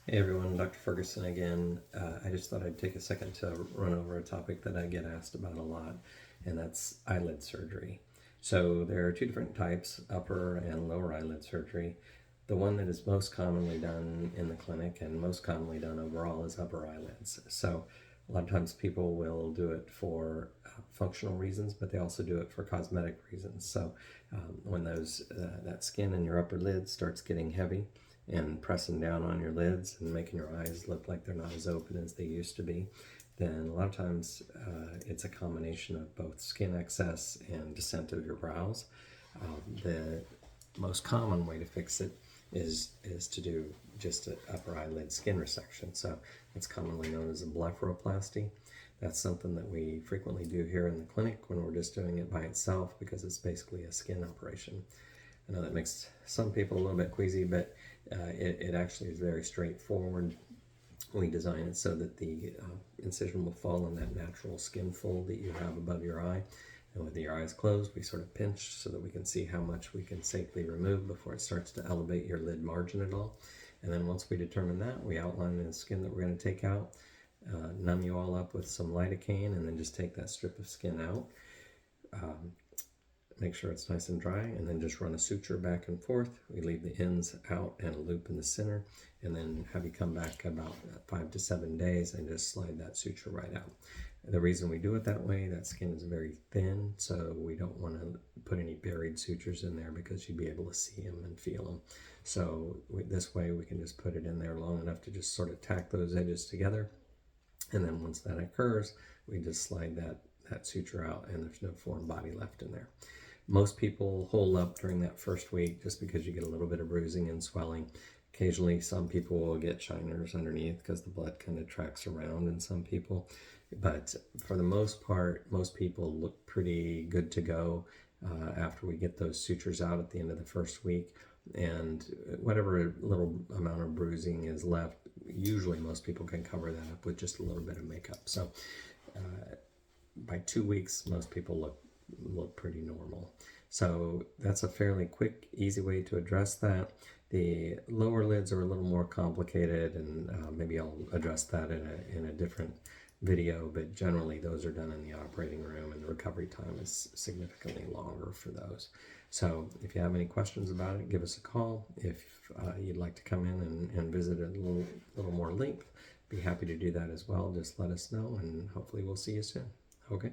Hey everyone, Dr. Ferguson again. I just thought I'd take a second to run over a topic that I get asked about a lot, and that's eyelid surgery. So there are two different types, upper and lower eyelid surgery. The one that is most commonly done in the clinic and most commonly done overall is upper eyelids. So a lot of times people will do it for functional reasons, but they also do it for cosmetic reasons. So when that skin in your upper lid starts getting heavy, and pressing down on your lids and making your eyes look like they're not as open as they used to be, then a lot of times it's a combination of both skin excess and descent of your brows. The most common way to fix it is to do just an upper eyelid skin resection. So it's commonly known as a blepharoplasty. That's something that we frequently do here in the clinic when we're just doing it by itself, because it's basically a skin operation. I know that makes some people a little bit queasy, but it actually is very straightforward. We design it so that the incision will fall in that natural skin fold that you have above your eye. And with your eyes closed, we sort of pinch so that we can see how much we can safely remove before it starts to elevate your lid margin at all. And then once we determine that, we outline the skin that we're going to take out, numb you all up with some lidocaine, and then just take that strip of skin out. Make sure it's nice and dry, and then just run a suture back and forth. We leave the ends out and a loop in the center, and then have you come back about 5 to 7 days and just slide that suture right out. The reason we do it that way, that skin is very thin, so we don't want to put any buried sutures in there because you'd be able to see them and feel them. So this way we can just put it in there long enough to just sort of tack those edges together, and then once that occurs, we just slide that suture out, and there's no foreign body left in there. Most people hold up during that first week just because you get a little bit of bruising and swelling. Occasionally, some people will get shiners underneath because the blood kind of tracks around in some people. But for the most part, most people look pretty good to go after we get those sutures out at the end of the first week. And whatever little amount of bruising is left, usually most people can cover that up with just a little bit of makeup. So by 2 weeks, most people look pretty normal. So that's a fairly quick, easy way to address that. The lower lids are a little more complicated, and maybe I'll address that in a different video, but generally those are done in the operating room, and the recovery time is significantly longer for those. So if you have any questions about it, give us a call. If you'd like to come in and visit a little more length, be happy to do that as well. Just let us know, and hopefully we'll see you soon. Okay.